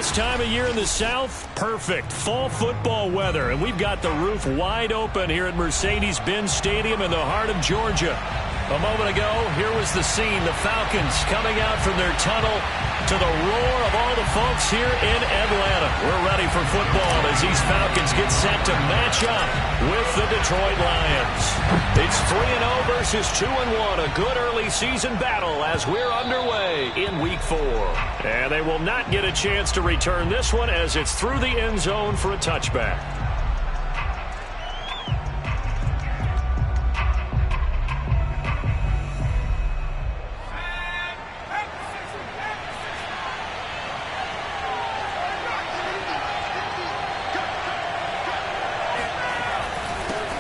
This time of year in the South, perfect. Fall football weather, and we've got the roof wide open here at Mercedes-Benz Stadium in the heart of Georgia. A moment ago, here was the scene. The Falcons coming out from their tunnel to the roar of all the folks here in Atlanta. We're ready for football as these Falcons get set to match up with the Detroit Lions. It's 3-0 versus 2-1. A good early season battle as we're underway in Week 4. And they will not get a chance to return this one as it's through the end zone for a touchback.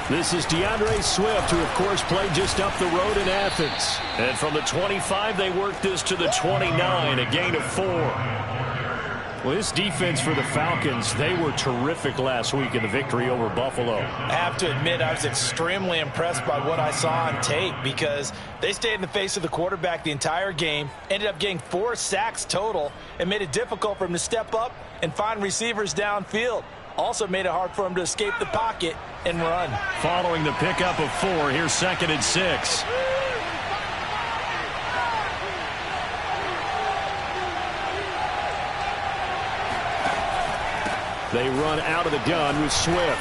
This is DeAndre Swift, who, of course, played just up the road in Athens. And from the 25, they worked this to the 29, a gain of 4. Well, this defense for the Falcons, they were terrific last week in the victory over Buffalo. I have to admit, I was extremely impressed by what I saw on tape because they stayed in the face of the quarterback the entire game, ended up getting 4 sacks total, and made it difficult for him to step up and find receivers downfield. Also made it hard for him to escape the pocket and run. Following the pickup of 4, here's 2nd and 6. They run out of the gun with Swift.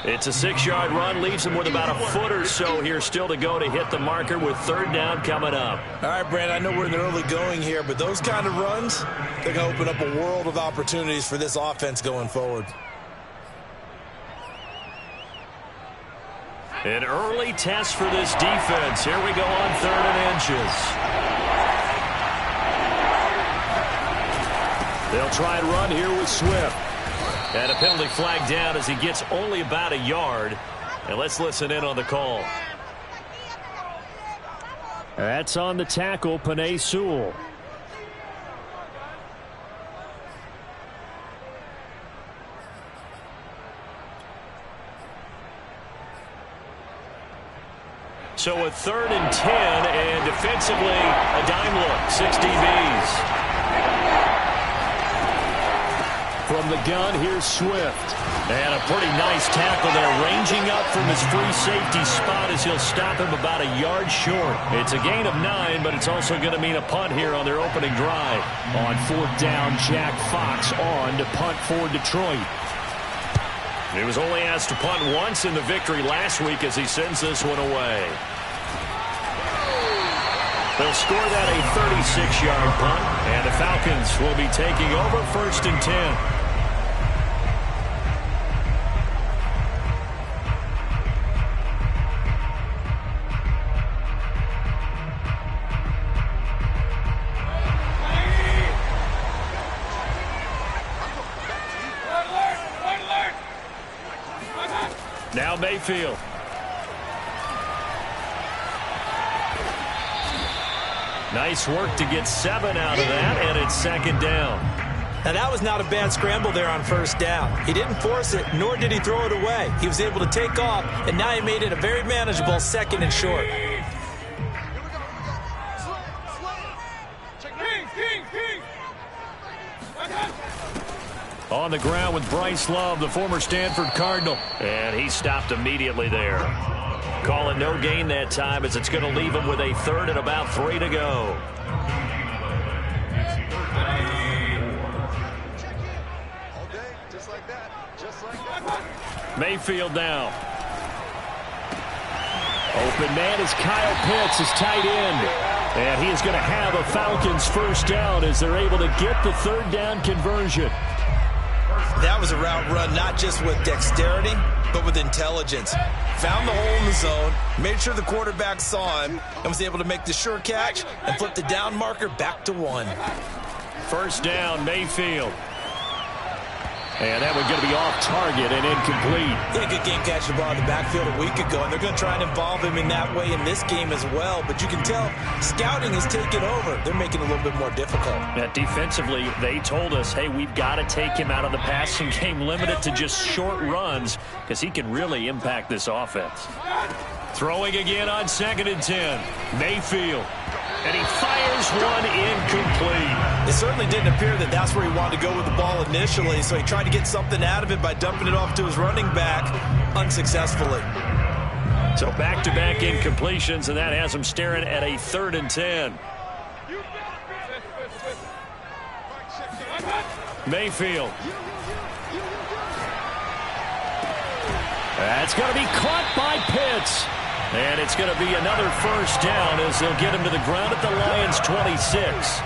It's a 6-yard run, leaves him with about a foot or so here still to go to hit the marker with 3rd down coming up. All right, Brand, I know we're in the early going here, but those kind of runs, they're going to open up a world of opportunities for this offense going forward. An early test for this defense. Here we go on 3rd and inches. They'll try and run here with Swift. And a penalty flag down as he gets only about a yard. And let's listen in on the call. That's on the tackle, Penei Sewell. So a 3rd and 10, and defensively a dime look, 6 DBs. From the gun, here's Swift. And a pretty nice tackle there, ranging up from his free safety spot as he'll stop him about a yard short. It's a gain of 9, but it's also going to mean a punt here on their opening drive. On 4th down, Jack Fox on to punt for Detroit. He was only asked to punt once in the victory last week as he sends this one away. They'll score that a 36-yard punt, and the Falcons will be taking over 1st and 10. Now Mayfield. Nice work to get 7 out of that, and it's 2nd down. Now, that was not a bad scramble there on 1st down. He didn't force it, nor did he throw it away. He was able to take off, and now he made it a very manageable 2nd and short. On the ground with Bryce Love, the former Stanford Cardinal. And he stopped immediately there. Calling no gain that time as it's going to leave him with a 3rd and about 3 to go. Mayfield now. Open man is Kyle Pitts, his tight end. And he is going to have a Falcons 1st down as they're able to get the 3rd down conversion. That was a route run not just with dexterity, but with intelligence. Found the hole in the zone, made sure the quarterback saw him, and was able to make the sure catch and flip the down marker back to 1. 1st down, Mayfield. And that one's going to be off target and incomplete. He had a good game catching the ball in the backfield a week ago, and they're going to try and involve him in that way in this game as well. But you can tell scouting has taken over. They're making it a little bit more difficult. Defensively, they told us, hey, we've got to take him out of the passing game, limit it to just short runs, because he can really impact this offense. Throwing again on 2nd and 10. Mayfield. And he fires one incomplete. It certainly didn't appear that that's where he wanted to go with the ball initially, so he tried to get something out of it by dumping it off to his running back unsuccessfully. So back-to-back incompletions, and that has him staring at a 3rd and 10. Mayfield. That's going to be caught by Pitts. And it's going to be another first down as they'll get him to the ground at the Lions' 26.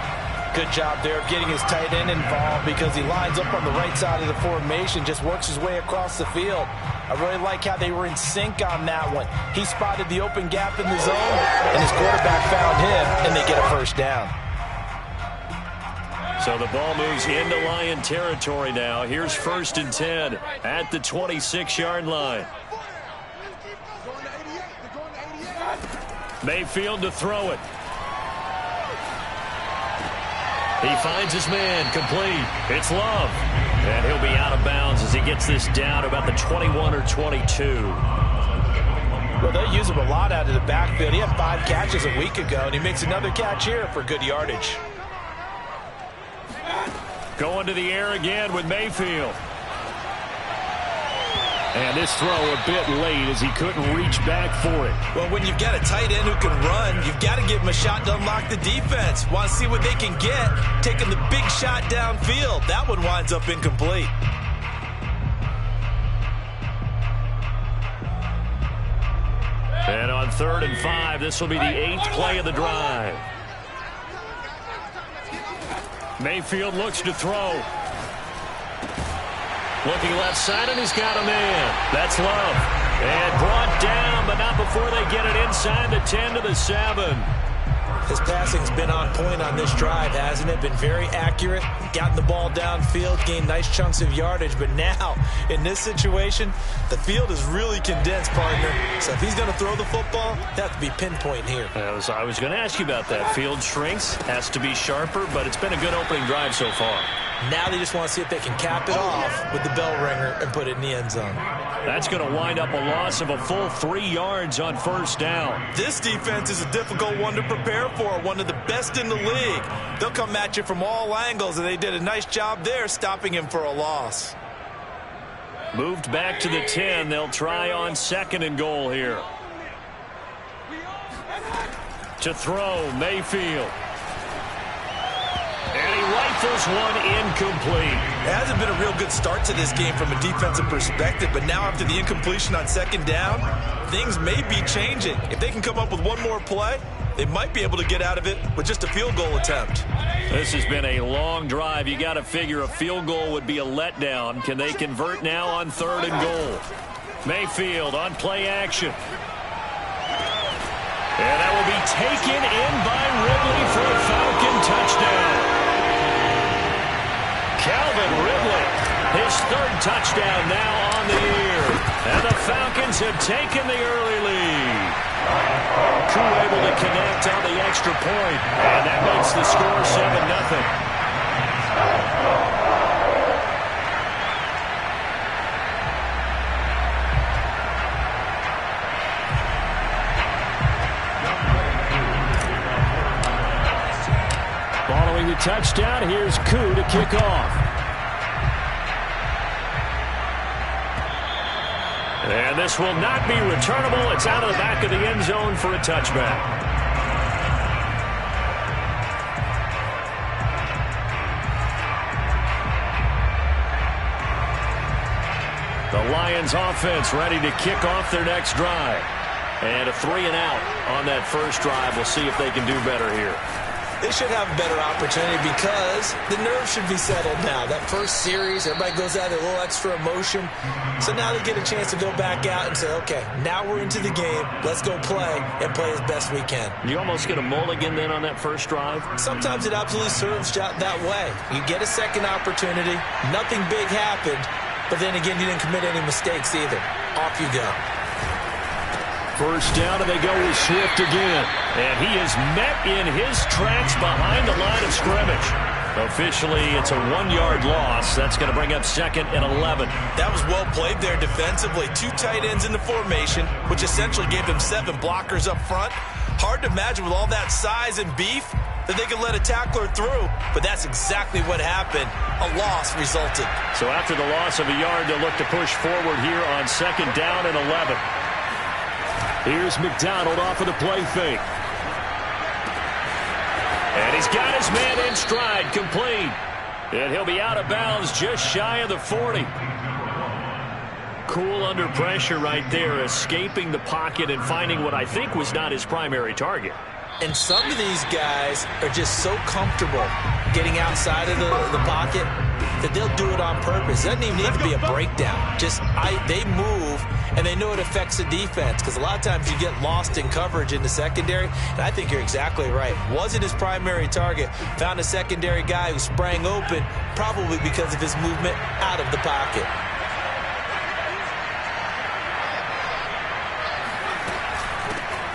Good job there of getting his tight end involved because he lines up on the right side of the formation, just works his way across the field. I really like how they were in sync on that one. He spotted the open gap in the zone, and his quarterback found him, and they get a first down. So the ball moves into Lion territory now. Here's 1st and 10 at the 26-yard line. Mayfield to throw it. He finds his man, complete. It's Love. And he'll be out of bounds as he gets this down about the 21 or 22. Well, they use him a lot out of the backfield. He had 5 catches a week ago, and he makes another catch here for good yardage. Going to the air again with Mayfield. And this throw a bit late as he couldn't reach back for it. Well, when you've got a tight end who can run, you've got to give him a shot to unlock the defense. Want to see what they can get, taking the big shot downfield. That one winds up incomplete. And on 3rd and 5, this will be the 8th play of the drive. Mayfield looks to throw. Looking left side, and he's got a man. That's Love. And brought down, but not before they get it inside the 10 to the 7. His passing's been on point on this drive, hasn't it? Been very accurate, gotten the ball downfield, gained nice chunks of yardage. But now, in this situation, the field is really condensed, partner. So if he's going to throw the football, that has to be pinpoint here. I was going to ask you about that. Field shrinks, has to be sharper, but it's been a good opening drive so far. Now they just want to see if they can cap it off with the bell ringer and put it in the end zone. That's going to wind up a loss of a full 3 yards on 1st down. This defense is a difficult one to prepare for, one of the best in the league. They'll come at you from all angles, and they did a nice job there stopping him for a loss. Moved back to the 10. They'll try on 2nd and goal here. To throw, Mayfield. And he rifles one incomplete. It hasn't been a real good start to this game from a defensive perspective, but now after the incompletion on 2nd down, things may be changing. If they can come up with one more play, they might be able to get out of it with just a field goal attempt. This has been a long drive. You got to figure a field goal would be a letdown. Can they convert now on 3rd and goal? Mayfield on play action. And that will be taken in by Ridley for a Falcon touchdown. Calvin Ridley, his 3rd touchdown now on the year. And the Falcons have taken the early lead. Koo able to connect on the extra point, and that makes the score 7-0. Following the touchdown, here's Koo to kick off. And this will not be returnable. It's out of the back of the end zone for a touchback. The Lions offense ready to kick off their next drive. And a 3-and-out on that first drive. We'll see if they can do better here. They should have a better opportunity because the nerves should be settled now. That first series, everybody goes out with a little extra emotion. So now they get a chance to go back out and say, okay, now we're into the game. Let's go play and play as best we can. You almost get a mulligan then on that first drive? Sometimes it absolutely serves that way. You get a second opportunity. Nothing big happened. But then again, you didn't commit any mistakes either. Off you go. First down, and they go with Swift again. And he is met in his tracks behind the line of scrimmage. Officially, it's a 1-yard loss. That's going to bring up 2nd and 11. That was well played there defensively. 2 tight ends in the formation, which essentially gave them 7 blockers up front. Hard to imagine with all that size and beef that they could let a tackler through, but that's exactly what happened. A loss resulted. So after the loss of a yard, they'll look to push forward here on 2nd down and 11. Here's McDonald off of the play fake. And he's got his man in stride, complete. And he'll be out of bounds just shy of the 40. Cool under pressure right there, escaping the pocket and finding what I think was not his primary target. And some of these guys are just so comfortable getting outside of the pocket that they'll do it on purpose. It doesn't even need to be a breakdown. They move, and they know it affects the defense, because a lot of times you get lost in coverage in the secondary, and I think you're exactly right. Wasn't his primary target. Found a secondary guy who sprang open, probably because of his movement out of the pocket.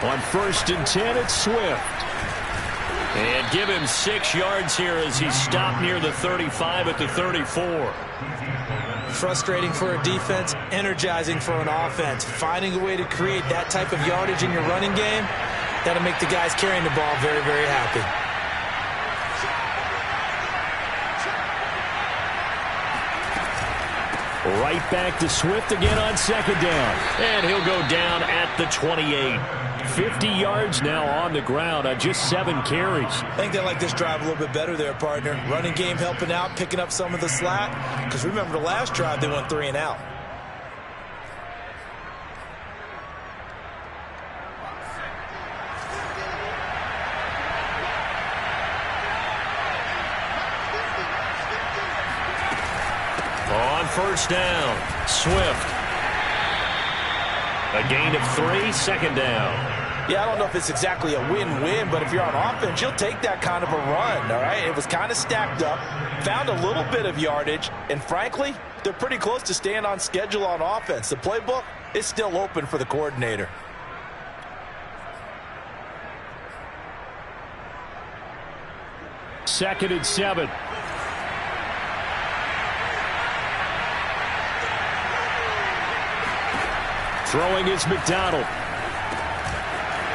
On 1st and 10, it's Swift. And give him 6 yards here as he's stopped near the 35 at the 34. Frustrating for a defense, energizing for an offense. Finding a way to create that type of yardage in your running game, that'll make the guys carrying the ball very, very happy. Right back to Swift again on 2nd down. And he'll go down at the 28. 50 yards now on the ground on just 7 carries. I think they like this drive a little bit better there, partner. Running game helping out, picking up some of the slack. Because remember, the last drive, they went 3 and out. On 1st down, Swift. A gain of 3, 2nd down. Yeah, I don't know if it's exactly a win-win, but if you're on offense, you'll take that kind of a run, all right? It was kind of stacked up, found a little bit of yardage, and frankly, they're pretty close to staying on schedule on offense. The playbook is still open for the coordinator. Second and 7. Throwing is McDonald.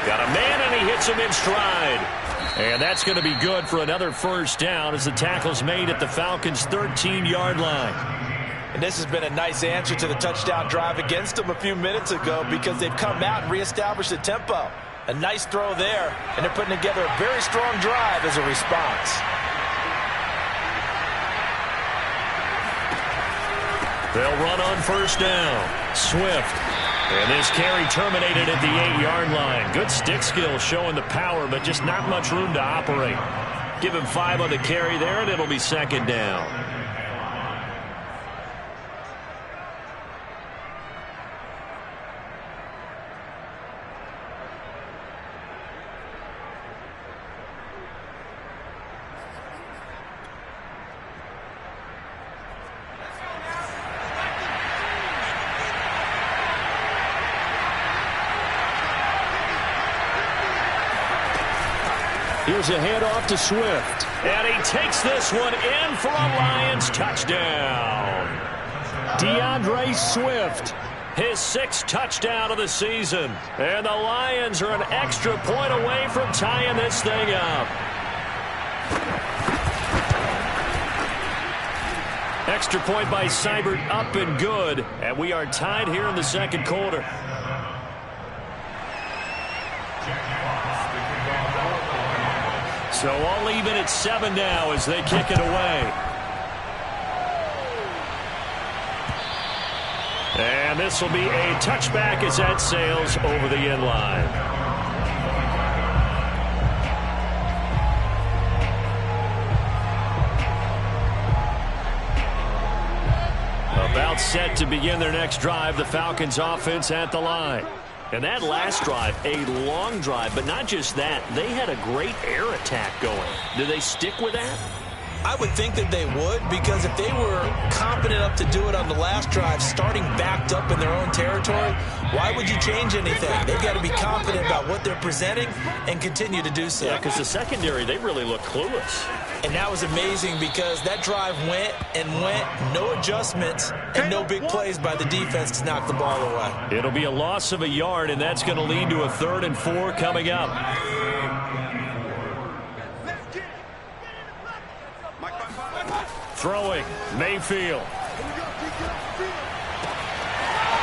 Got a man, and he hits him in stride. And that's going to be good for another 1st down as the tackle's made at the Falcons' 13-yard line. And this has been a nice answer to the touchdown drive against them a few minutes ago, because they've come out and reestablished the tempo. A nice throw there, and they're putting together a very strong drive as a response. They'll run on 1st down. Swift. And this carry terminated at the 8-yard line. Good stick skill showing the power, but just not much room to operate. Give him 5 on the carry there, and it'll be 2nd down. Here's a handoff to Swift. And he takes this one in for a Lions touchdown. DeAndre Swift, his 6th touchdown of the season. And the Lions are an extra point away from tying this thing up. Extra point by Seibert, up and good. And we are tied here in the 2nd quarter. So all even at 7 now as they kick it away. And this will be a touchback as that sails over the end line. About set to begin their next drive, the Falcons offense at the line. And that last drive, a long drive, but not just that. They had a great air attack going. Do they stick with that? I would think that they would, because if they were competent enough to do it on the last drive, starting backed up in their own territory, why would you change anything? They've got to be confident about what they're presenting and continue to do so. Yeah, because the secondary, they really look clueless. And that was amazing, because that drive went and went, no adjustments, and no big plays by the defense to knock the ball away. It'll be a loss of a yard, and that's going to lead to a 3rd and 4 coming up. Throwing, Mayfield.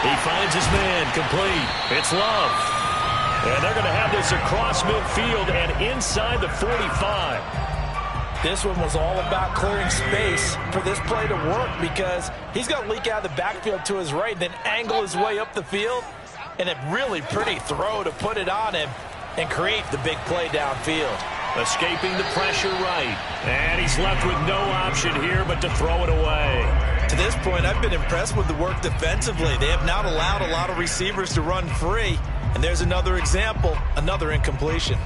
He finds his man, complete. It's Love. And they're going to have this across midfield and inside the 45. This one was all about clearing space for this play to work because he's going to leak out of the backfield to his right, then angle his way up the field. And a really pretty throw to put it on him and create the big play downfield. Escaping the pressure right. And he's left with no option here but to throw it away. To this point, I've been impressed with the work defensively. They have not allowed a lot of receivers to run free. And there's another example, another incompletion.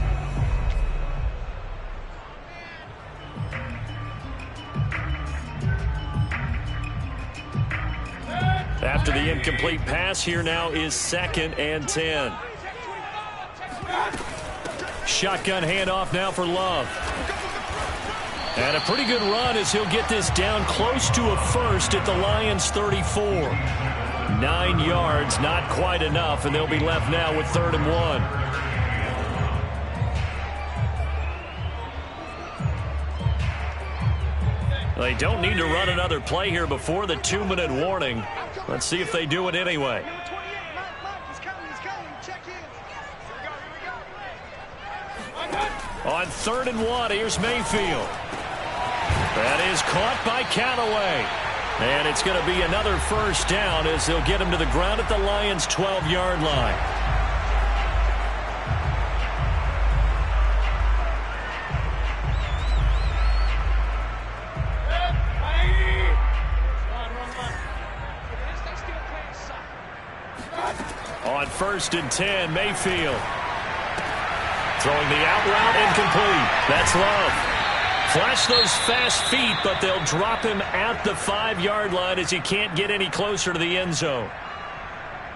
After the incomplete pass, here now is 2nd and 10. Shotgun handoff now for Love. And a pretty good run as he'll get this down close to a first at the Lions 34. 9 yards, not quite enough, and they'll be left now with 3rd and 1. They don't need to run another play here before the 2-minute warning. Let's see if they do it anyway. On 3rd and 1, here's Mayfield. That is caught by Callaway. And it's going to be another first down as they'll get him to the ground at the Lions' 12-yard line. On 1st and 10, Mayfield. Throwing the out route, incomplete. That's Love. Flash those fast feet, but they'll drop him at the 5-yard line as he can't get any closer to the end zone.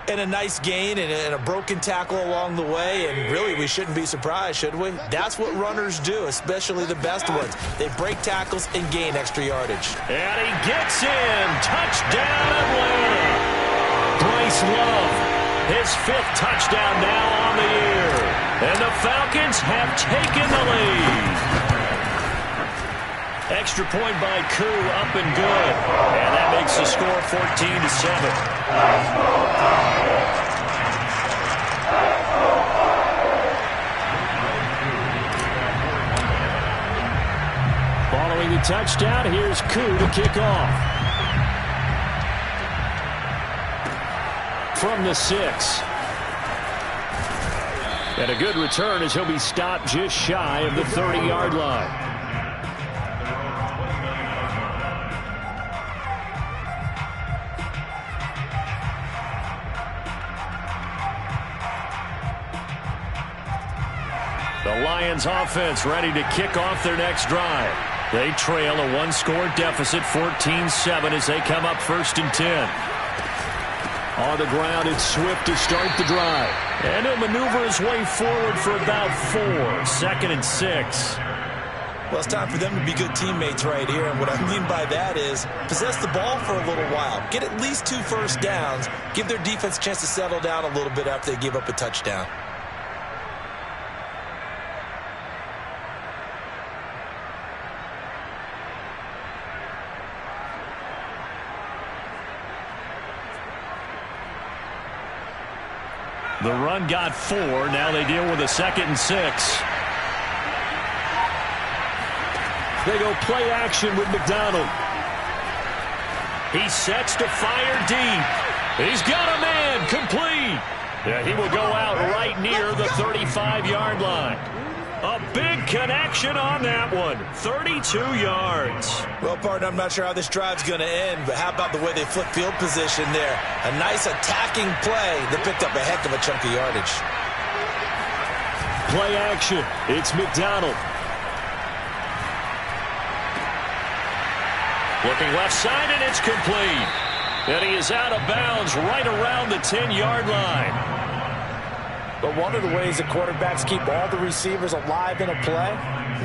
And a nice gain and a broken tackle along the way, and really we shouldn't be surprised, should we? That's what runners do, especially the best ones. They break tackles and gain extra yardage. And he gets in. Touchdown, Atlanta. Bryce Love, his 5th touchdown now on the year. And the Falcons have taken the lead. Extra point by Koo, up and good. And that makes the score 14-7. Following the touchdown, here's Koo to kick off. From the 6. And a good return as he'll be stopped just shy of the 30-yard line. The Lions offense ready to kick off their next drive. They trail a 1-score deficit, 14-7, as they come up 1st and 10. On the ground, it's Swift to start the drive. And he'll maneuver his way forward for about 4. 2nd and 6. Well, it's time for them to be good teammates right here. And what I mean by that is possess the ball for a little while. Get at least 2 first downs. Give their defense a chance to settle down a little bit after they give up a touchdown. The run got 4. Now they deal with a 2nd and 6. They go play action with McDonald. He sets to fire deep. He's got a man, complete. Yeah, he will go out right near the 35-yard line. A big connection on that one. 32 yards. Well, partner, I'm not sure how this drive's going to end, but how about the way they flip field position there? A nice attacking play that picked up a heck of a chunk of yardage. Play action. It's McDonald. Looking left side, and it's complete. And he is out of bounds right around the 10-yard line. But one of the ways the quarterbacks keep all the receivers alive in a play,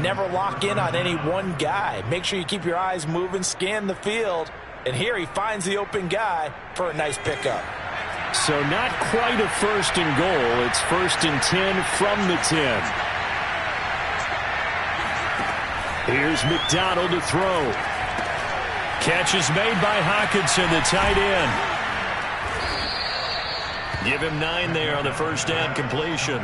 never lock in on any one guy. Make sure you keep your eyes moving, scan the field. And here he finds the open guy for a nice pickup. So not quite a 1st and goal. It's 1st and 10 from the 10. Here's McDonald to throw. Catch is made by Hockenson, the tight end. Give him 9 there on the first down completion.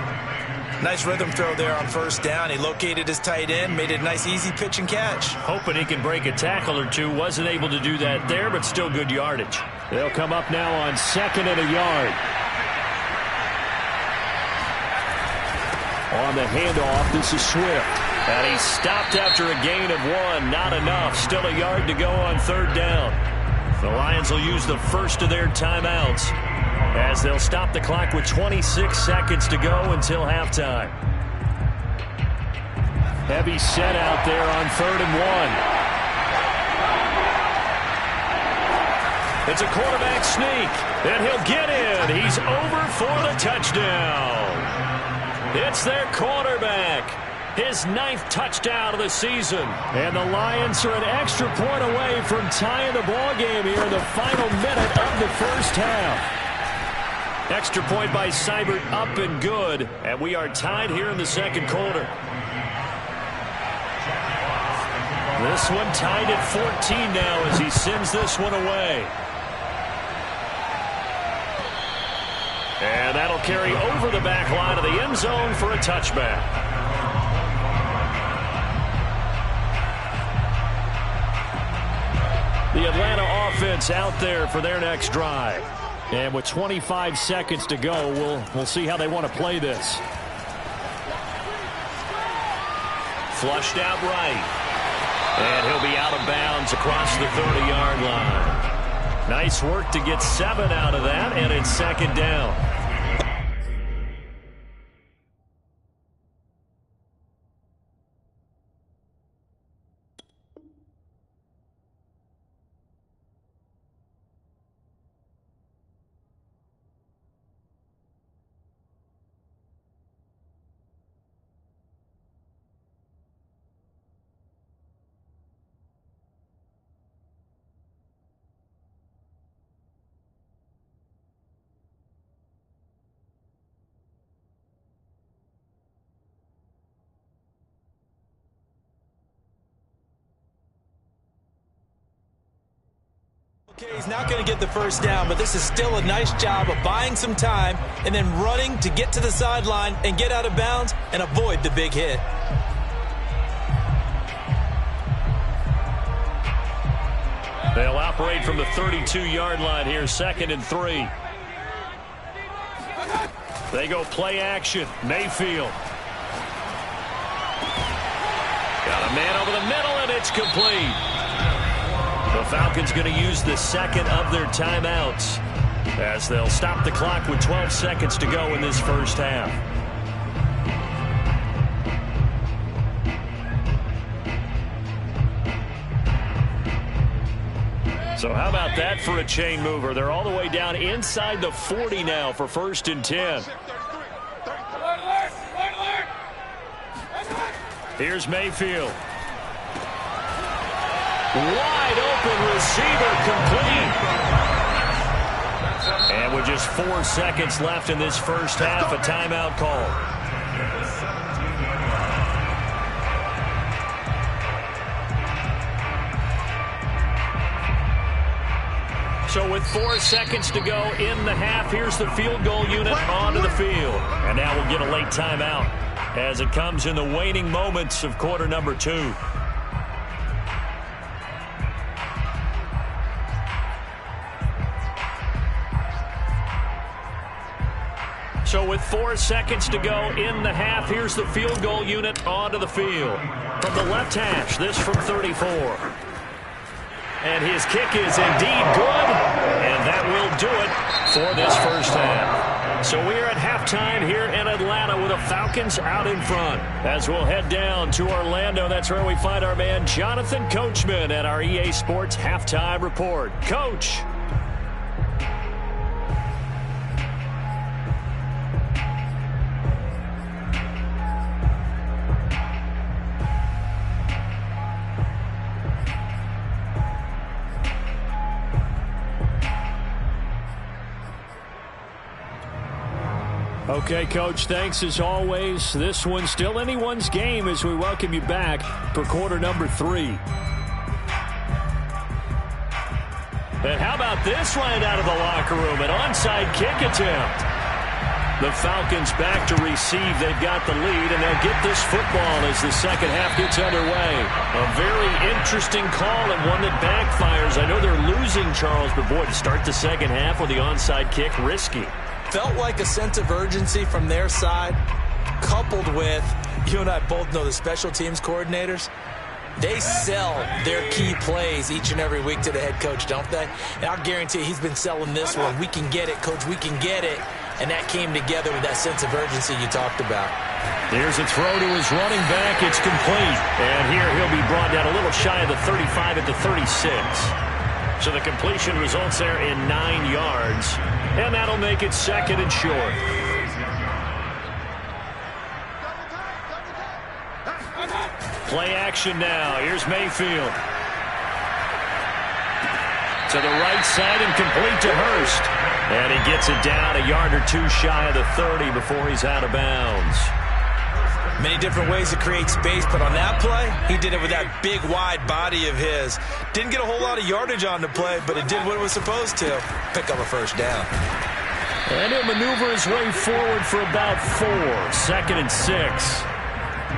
Nice rhythm throw there on first down. He located his tight end, made it a nice easy pitch and catch. Hoping he can break a tackle or two. Wasn't able to do that there, but still good yardage. They'll come up now on 2nd and a yard. On the handoff, this is Swift. And he's stopped after a gain of 1. Not enough. Still a yard to go on 3rd down. The Lions will use the first of their timeouts, as they'll stop the clock with 26 seconds to go until halftime. Heavy set out there on 3rd and 1. It's a quarterback sneak, and he'll get in. He's over for the touchdown. It's their quarterback. His 9th touchdown of the season. And the Lions are an extra point away from tying the ball game here in the final minute of the first half. Extra point by Seibert, up and good. And we are tied here in the 2nd quarter. This one tied at 14 now as he sends this one away. And that'll carry over the back line of the end zone for a touchback. The Atlanta offense out there for their next drive. And with 25 seconds to go, we'll see how they want to play this. Flushed out right. And he'll be out of bounds across the 30-yard line. Nice work to get 7 out of that, and it's 2nd down. Okay, he's not going to get the first down, but this is still a nice job of buying some time and then running to get to the sideline and get out of bounds and avoid the big hit. They'll operate from the 32-yard line here, 2nd and 3. They go play action. Mayfield. Got a man over the middle, and it's complete. The Falcons going to use the 2nd of their timeouts as they'll stop the clock with 12 seconds to go in this first half. So how about that for a chain mover? They're all the way down inside the 40 now for 1st and 10. Here's Mayfield. Wide open receiver, complete. And with just 4 seconds left in this first half, a timeout call. So with 4 seconds to go in the half, here's the field goal unit onto the field. And now we'll get a late timeout as it comes in the waning moments of quarter number 2. So with 4 seconds to go in the half, here's the field goal unit onto the field. From the left hash, this from 34. And his kick is indeed good, and that will do it for this first half. So we're at halftime here in Atlanta with the Falcons out in front. As we'll head down to Orlando, that's where we find our man Jonathan Coachman at our EA Sports Halftime Report. Coach. Okay, Coach, thanks as always. This one's still anyone's game as we welcome you back for quarter number 3. And how about this right out of the locker room? An onside kick attempt. The Falcons back to receive. They've got the lead, and they'll get this football as the second half gets underway. A very interesting call and one that backfires. I know they're losing, Charles, but boy, to start the second half with the onside kick, risky. Felt like a sense of urgency from their side, coupled with, you and I both know the special teams coordinators. They sell their key plays each and every week to the head coach, don't they? And I'll guarantee he's been selling this one. We can get it, coach, we can get it. And that came together with that sense of urgency you talked about. Here's a throw to his running back. It's complete. And here he'll be brought down a little shy of the 35 at the 36. So the completion results there in 9 yards. And that'll make it second and short. Play action now. Here's Mayfield. To the right side and complete to Hurst. And he gets it down a yard or two shy of the 30 before he's out of bounds. Many different ways to create space, but on that play, he did it with that big, wide body of his. Didn't get a whole lot of yardage on the play, but it did what it was supposed to. Pick up a first down. And he'll maneuver his way forward for about 4. Second and 6.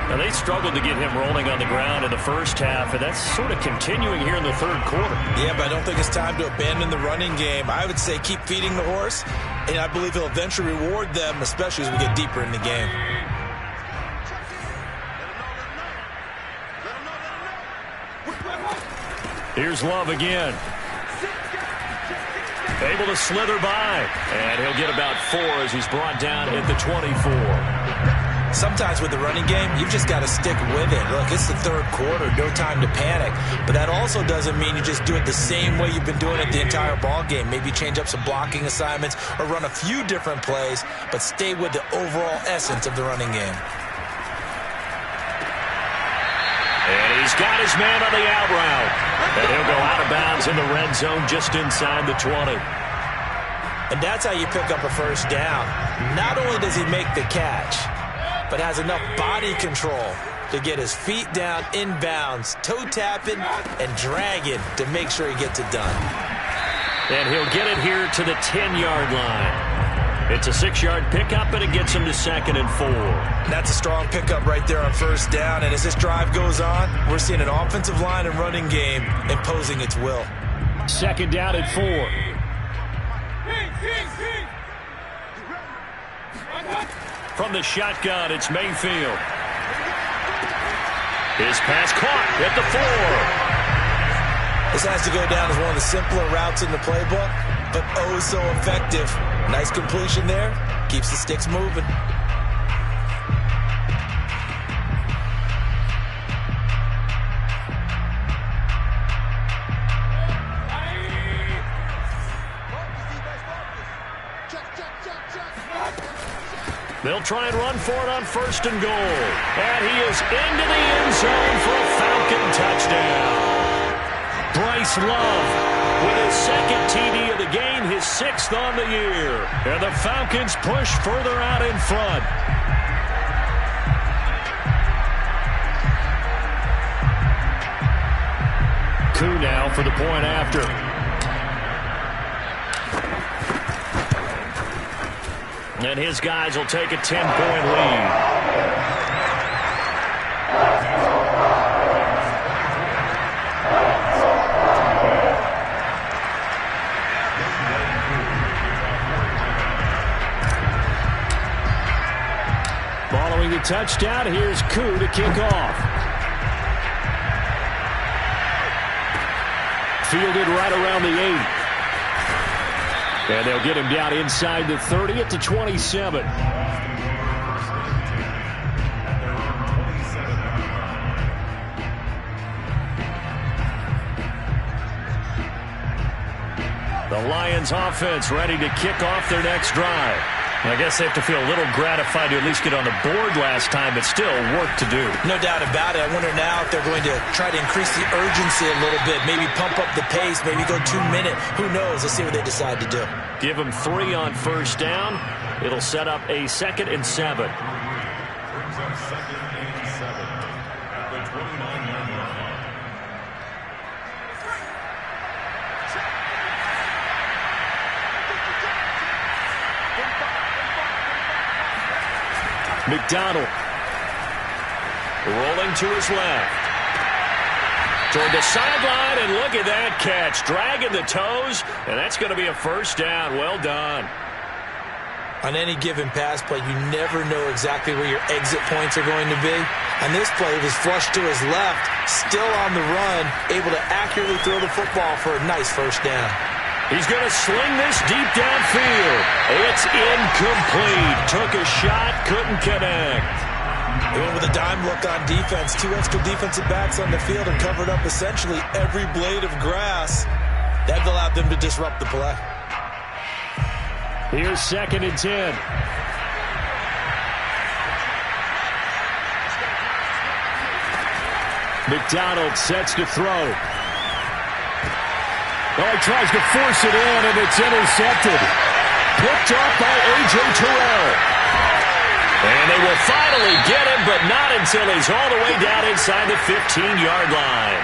Now, they struggled to get him rolling on the ground in the first half, and that's sort of continuing here in the third quarter. Yeah, but I don't think it's time to abandon the running game. I would say keep feeding the horse, and I believe he'll eventually reward them, especially as we get deeper in the game. Here's Love again. Able to slither by, and he'll get about 4 as he's brought down at the 24. Sometimes with the running game, you've just got to stick with it. Look, it's the third quarter, no time to panic. But that also doesn't mean you just do it the same way you've been doing it the entire ball game. Maybe change up some blocking assignments or run a few different plays, but stay with the overall essence of the running game. And he's got his man on the out route. And he'll go out of bounds in the red zone just inside the 20. And that's how you pick up a first down. Not only does he make the catch, but has enough body control to get his feet down inbounds, toe tapping and dragging to make sure he gets it done. And he'll get it here to the 10-yard line. It's a 6-yard pickup, and it gets him to second and 4. That's a strong pickup right there on first down. And as this drive goes on, we're seeing an offensive line and running game imposing its will. Second down at 4. From the shotgun, it's Mayfield. His pass caught at the 4. This has to go down as one of the simpler routes in the playbook, but oh so effective. Nice completion there. Keeps the sticks moving. They'll try and run for it on first and goal. And he is into the end zone for a Falcon touchdown. Bryce Love with his second TD of the game, his 6th on the year. And the Falcons push further out in front. Koo now for the point after. And his guys will take a 10-point lead. Following the touchdown, here's Koo to kick off. Fielded right around the 8. And they'll get him down inside the 30 at the 27. The Lions offense ready to kick off their next drive. I guess they have to feel a little gratified to at least get on the board last time, but still work to do. No doubt about it. I wonder now if they're going to try to increase the urgency a little bit, maybe pump up the pace, maybe go 2 minute. Who knows? Let's see what they decide to do. Give them 3 on first down. It'll set up a 2nd and 7. McDonald. Rolling to his left. Toward the sideline, and look at that catch. Dragging the toes, and that's going to be a first down. Well done. On any given pass play, you never know exactly where your exit points are going to be. On this play, it was flushed to his left, still on the run, able to accurately throw the football for a nice first down. He's going to sling this deep downfield. It's incomplete. Took a shot, couldn't connect. They went with a dime look on defense. 2 extra defensive backs on the field and covered up essentially every blade of grass. That allowed them to disrupt the play. Here's 2nd and 10. McDonald sets to throw. Oh, he tries to force it in, and it's intercepted. Picked off by A.J. Terrell. And they will finally get him, but not until he's all the way down inside the 15-yard line.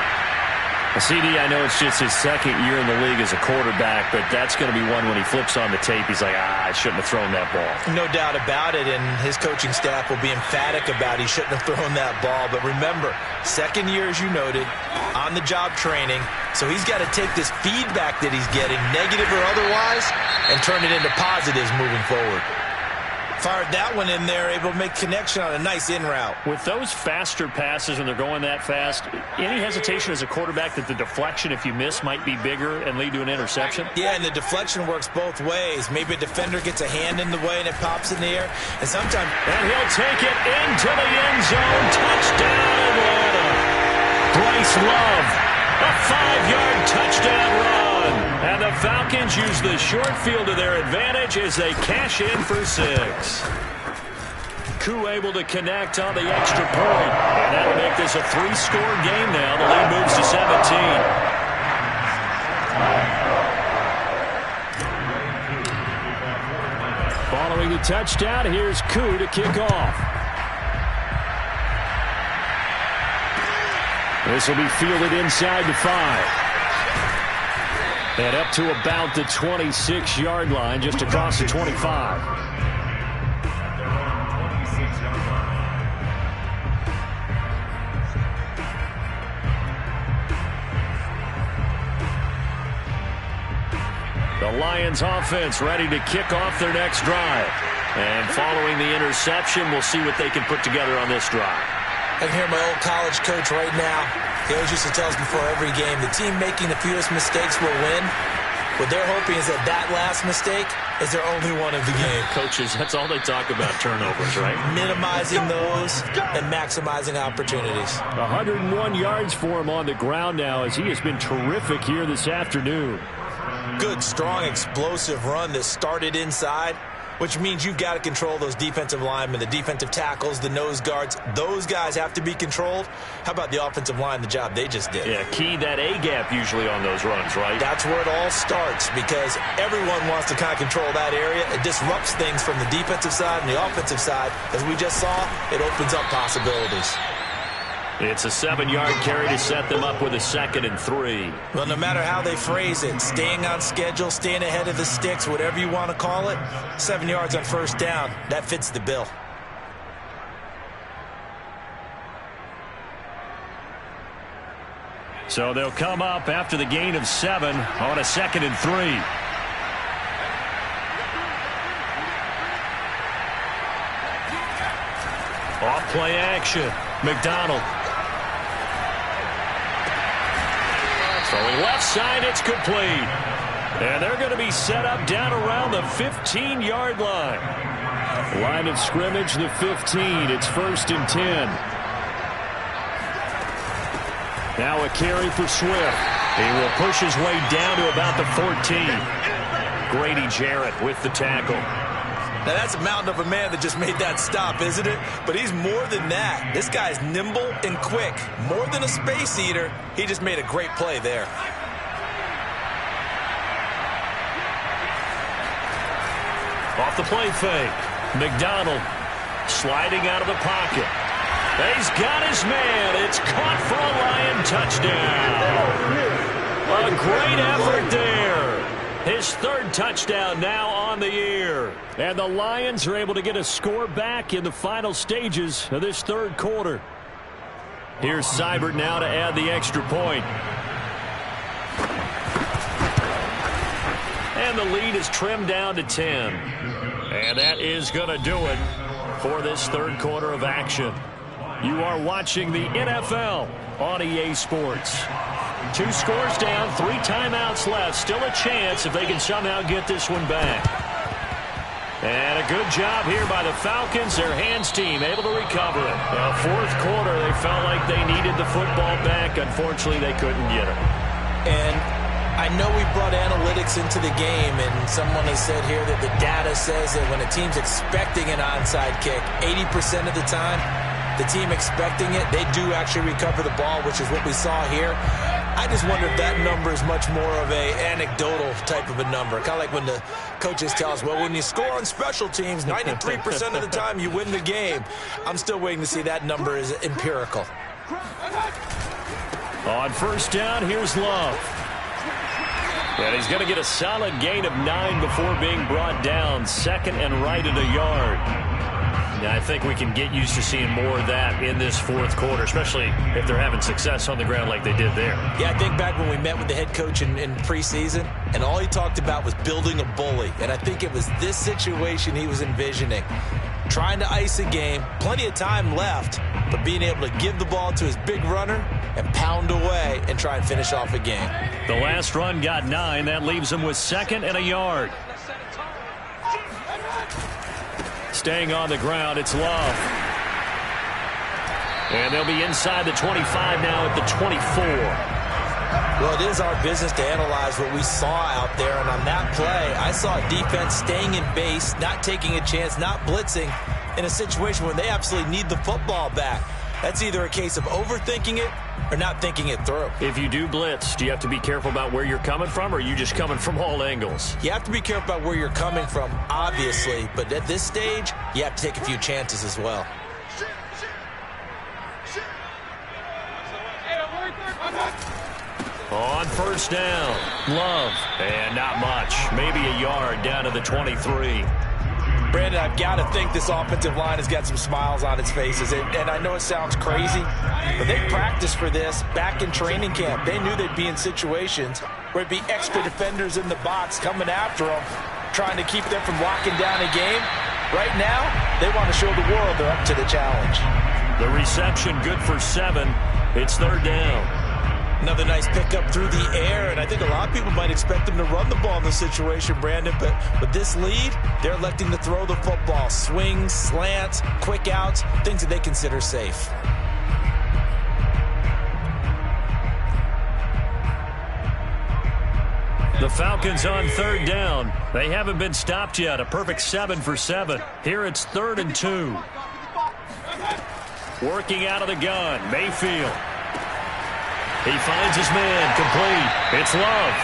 CD, I know it's just his 2nd year in the league as a quarterback, but that's going to be one when he flips on the tape. He's like, I shouldn't have thrown that ball. No doubt about it, and his coaching staff will be emphatic about he shouldn't have thrown that ball. But remember, 2nd year, as you noted, on-the-job training, so he's got to take this feedback that he's getting, negative or otherwise, and turn it into positives moving forward. Fired that one in there, able to make connection on a nice in route. With those faster passes when they're going that fast, any hesitation as a quarterback that the deflection, if you miss, might be bigger and lead to an interception? Yeah, and the deflection works both ways. Maybe a defender gets a hand in the way and it pops in the air. And sometimes... And he'll take it into the end zone. Touchdown, Atlanta. Bryce Love, a 5-yard touchdown run. And the Falcons use the short field to their advantage as they cash in for 6. Koo able to connect on the extra point. And that'll make this a 3-score game now. The lead moves to 17. Following the touchdown, here's Koo to kick off. This will be fielded inside the 5. And up to about the 26-yard line, just across the 25. The Lions offense ready to kick off their next drive. And following the interception, we'll see what they can put together on this drive. I can hear my old college coach right now. He always used to tell us before every game, the team making the fewest mistakes will win. What they're hoping is that last mistake is their only one of the game. Coaches, that's all they talk about, turnovers, right? Minimizing those and maximizing opportunities. 101 yards for him on the ground now as he has been terrific here this afternoon. Good, strong, explosive run that started inside, which means you've got to control those defensive linemen, the defensive tackles, the nose guards. Those guys have to be controlled. How about the offensive line, the job they just did? Yeah, key that A-gap usually on those runs, right? That's where it all starts because everyone wants to kind of control that area. It disrupts things from the defensive side and the offensive side. As we just saw, it opens up possibilities. It's a 7-yard carry to set them up with a 2nd and 3. Well, no matter how they phrase it, staying on schedule, staying ahead of the sticks, whatever you want to call it, 7 yards on first down, that fits the bill. So they'll come up after the gain of 7 on a 2nd and 3. Off play action. McDonald. Throwing left side, it's complete. And they're going to be set up down around the 15-yard line. Line of scrimmage, the 15. It's 1st and 10. Now a carry for Swift. He will push his way down to about the 14. Grady Jarrett with the tackle. Now, that's a mountain of a man that just made that stop, isn't it? But he's more than that. This guy's nimble and quick. More than a space eater, he just made a great play there. Off the play fake. McDonald sliding out of the pocket. He's got his man. It's caught for a Lion touchdown. A great effort there. His his third touchdown now on the year. And the Lions are able to get a score back in the final stages of this third quarter. Here's Seibert now to add the extra point. And the lead is trimmed down to 10. And that is going to do it for this third quarter of action. You are watching the NFL on EA Sports. 2 scores down, 3 timeouts left. Still a chance if they can somehow get this one back. And a good job here by the Falcons. Their hands team able to recover it. Now, fourth quarter, they felt like they needed the football back. Unfortunately, they couldn't get it. And I know we brought analytics into the game, and someone has said here that the data says that when a team's expecting an onside kick, 80% of the time, the team expecting it, they do actually recover the ball, which is what we saw here. I just wonder if that number is much more of a anecdotal type of a number. Kind of like when the coaches tell us, well, when you score on special teams, 93% of the time you win the game. I'm still waiting to see that number is empirical. On first down, here's Love. And he's going to get a solid gain of 9 before being brought down. Second and right at a yard. Yeah, I think we can get used to seeing more of that in this fourth quarter, especially if they're having success on the ground like they did there. Yeah, I think back when we met with the head coach in preseason, and all he talked about was building a bully. And I think it was this situation he was envisioning. Trying to ice a game, plenty of time left, but being able to give the ball to his big runner and pound away and try and finish off a game. The last run got 9. That leaves him with second and a yard. Staying on the ground, it's Love. And they'll be inside the 25 now at the 24. Well, it is our business to analyze what we saw out there, and on that play, I saw a defense staying in base, not taking a chance, not blitzing in a situation where they absolutely need the football back. That's either a case of overthinking it or not thinking it through. If you do blitz, do you have to be careful about where you're coming from, or are you just coming from all angles? You have to be careful about where you're coming from, obviously, but at this stage, you have to take a few chances as well. On first down, Love, and not much. Maybe a yard down to the 23. Brandon, I've got to think this offensive line has got some smiles on its faces. And I know it sounds crazy, but they practiced for this back in training camp. They knew they'd be in situations where it'd be extra defenders in the box coming after them, trying to keep them from locking down a game. Right now, they want to show the world they're up to the challenge. The reception good for 7. It's third down. Another nice pickup through the air, and I think a lot of people might expect them to run the ball in this situation, Brandon, but with this lead, they're electing to throw the football. Swings, slants, quick outs, things that they consider safe. The Falcons on third down. They haven't been stopped yet. A perfect 7 for 7. Here it's 3rd and 2. Working out of the gun, Mayfield. He finds his man, complete. It's Love.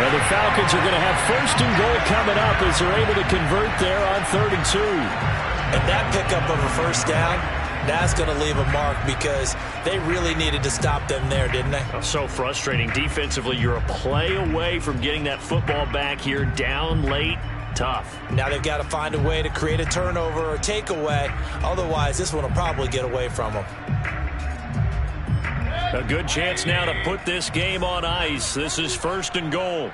And the Falcons are going to have 1st and goal coming up as they're able to convert there on 3rd and 2. And that pickup of a first down, that's going to leave a mark because they really needed to stop them there, didn't they? So frustrating. Defensively, you're a play away from getting that football back here down late. Tough. Now they've got to find a way to create a turnover or takeaway. Otherwise, this one will probably get away from them. A good chance now to put this game on ice. This is 1st and goal.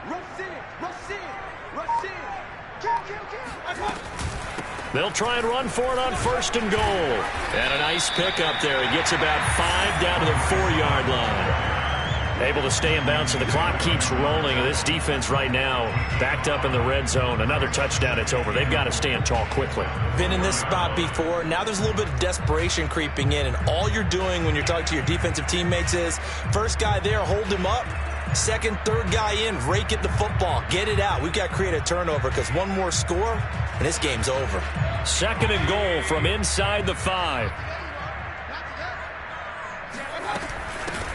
They'll try and run for it on 1st and goal. And a nice pickup there. He gets about 5 down to the 4-yard line. Able to stay in bounds, so the clock keeps rolling. And this defense right now backed up in the red zone. Another touchdown, it's over. They've got to stand tall quickly. Been in this spot before. Now there's a little bit of desperation creeping in. And all you're doing when you're talking to your defensive teammates is, first guy there, hold him up. Second, third guy in, rake at the football. Get it out. We've got to create a turnover because one more score, and this game's over. 2nd and goal from inside the 5.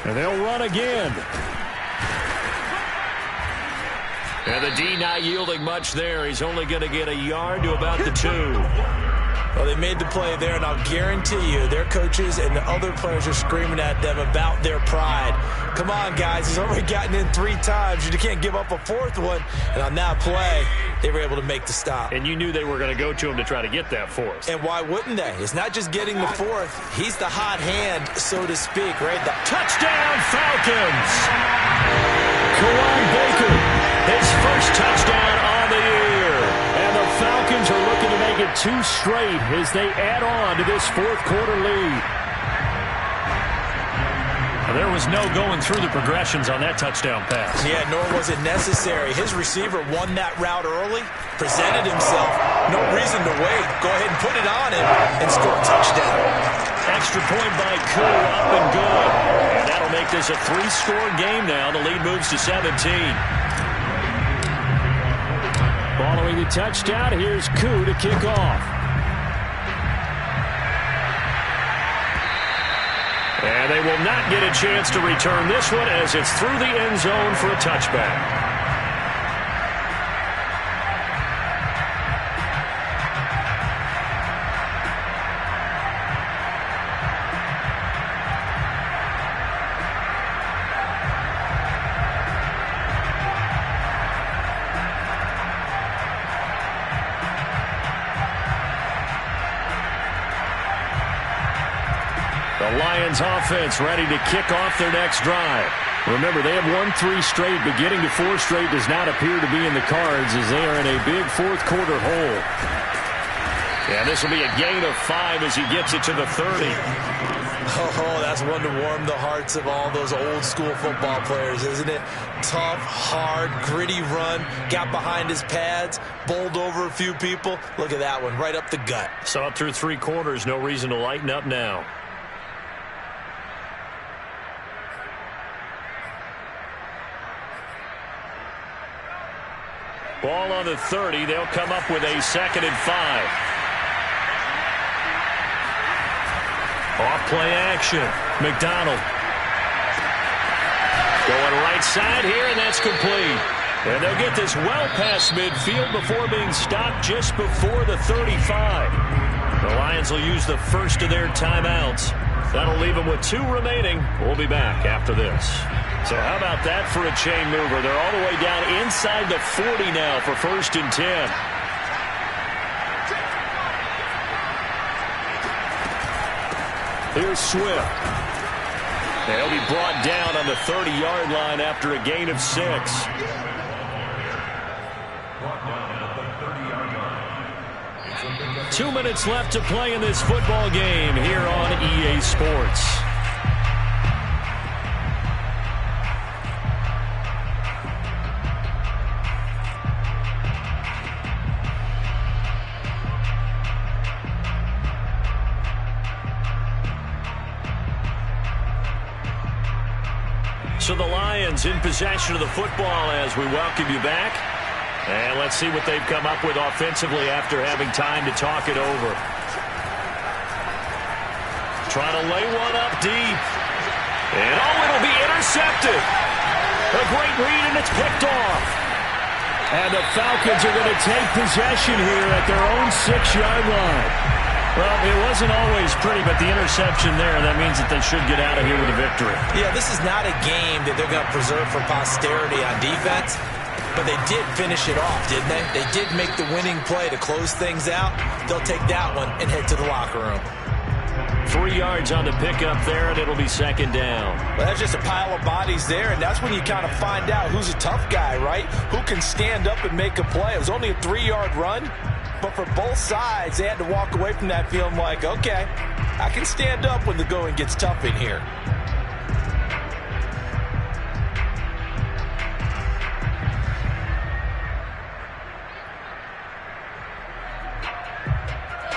And they'll run again. And the D not yielding much there. He's only going to get a yard to about the 2. Well, they made the play there, and I'll guarantee you their coaches and the other players are screaming at them about their pride. Come on, guys. He's already gotten in 3 times. You can't give up a 4th one. And on that play, they were able to make the stop. And you knew they were going to go to him to try to get that 4th. And why wouldn't they? It's not just getting the 4th. He's the hot hand, so to speak, right? Touchdown, Falcons! Kawan Baker, his first touchdown on the year. And the Falcons are looking to make it 2 straight as they add on to this 4th quarter lead. There was no going through the progressions on that touchdown pass. Yeah, nor was it necessary. His receiver won that route early, presented himself. No reason to wait. Go ahead and put it on him and score a touchdown. Extra point by Koo, up and good. And that'll make this a 3-score game now. The lead moves to 17. Following the touchdown, here's Koo to kick off. And they will not get a chance to return this one as it's through the end zone for a touchback. The Lions offense ready to kick off their next drive. Remember, they have won 3 straight, but getting to 4 straight does not appear to be in the cards as they are in a big 4th quarter hole. Yeah, this will be a gain of 5 as he gets it to the 30. Oh, that's one to warm the hearts of all those old school football players, isn't it? Tough, hard, gritty run, got behind his pads, bowled over a few people. Look at that one, right up the gut. So up through 3 quarters, no reason to lighten up now. Ball on the 30. They'll come up with a 2nd and 5. Off play action. McDonald. Going right side here, and that's complete. And they'll get this well past midfield before being stopped just before the 35. The Lions will use the first of their timeouts. That'll leave them with 2 remaining. We'll be back after this. So how about that for a chain mover? They're all the way down inside the 40 now for 1st and 10. Here's Swift. They'll be brought down on the 30-yard line after a gain of 6. 2 minutes left to play in this football game here on EA Sports. So the Lions in possession of the football as we welcome you back. And let's see what they've come up with offensively after having time to talk it over. Trying to lay one up deep. And it'll be intercepted. A great read, and it's picked off. And the Falcons are going to take possession here at their own 6-yard line. Well, it wasn't always pretty, but the interception there, that means that they should get out of here with a victory. Yeah, this is not a game that they're going to preserve for posterity on defense, but they did finish it off, didn't they? They did make the winning play to close things out. They'll take that one and head to the locker room. 3 yards on the pickup there, and it'll be 2nd down. Well, that's just a pile of bodies there, and that's when you kind of find out who's a tough guy, right? Who can stand up and make a play. It was only a 3-yard run. But for both sides, they had to walk away from that feeling like, okay, I can stand up when the going gets tough in here.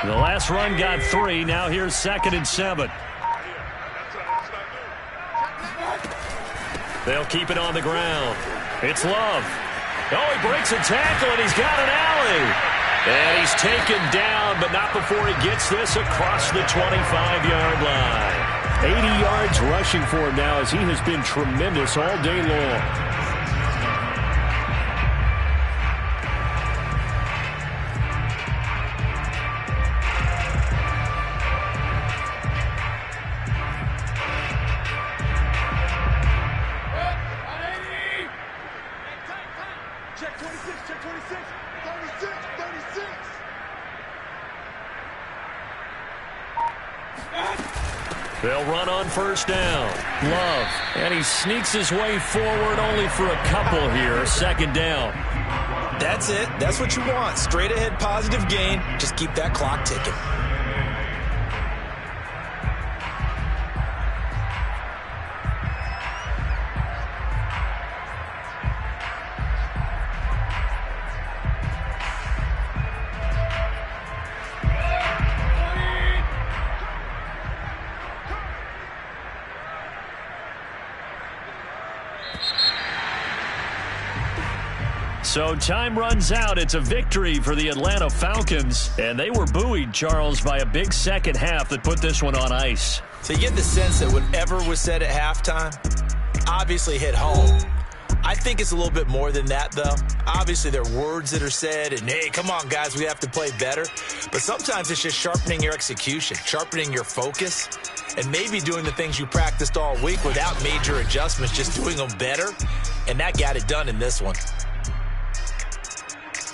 The last run got 3. Now here's 2nd and 7. They'll keep it on the ground. It's Love. Oh, he breaks a tackle, and he's got an alley. And he's taken down, but not before he gets this across the 25-yard line. 80 yards rushing for him now as he has been tremendous all day long. Check 26, check 26. 36, 36. They'll run on first down. Love. And he sneaks his way forward only for a couple here. Second down. That's it. That's what you want. Straight ahead positive gain. Just keep that clock ticking. So time runs out. It's a victory for the Atlanta Falcons. And they were buoyed, Charles, by a big second half that put this one on ice. So you get the sense that whatever was said at halftime obviously hit home. I think it's a little bit more than that, though. Obviously, there are words that are said, and, hey, come on, guys, we have to play better. But sometimes it's just sharpening your execution, sharpening your focus, and maybe doing the things you practiced all week without major adjustments, just doing them better. And that got it done in this one.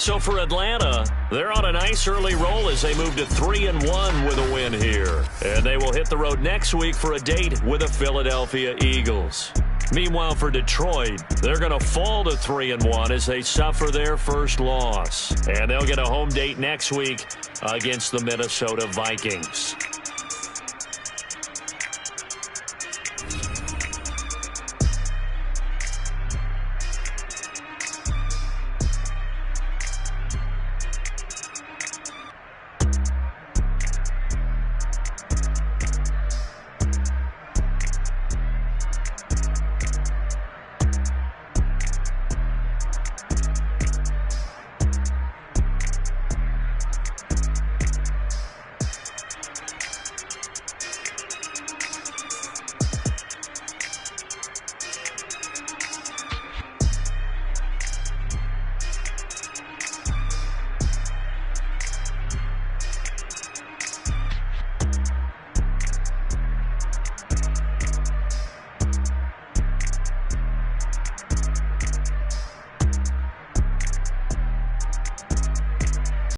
So for Atlanta, they're on a nice early roll as they move to 3-1 with a win here. And they will hit the road next week for a date with the Philadelphia Eagles. Meanwhile, for Detroit, they're going to fall to 3-1 as they suffer their first loss. And they'll get a home date next week against the Minnesota Vikings.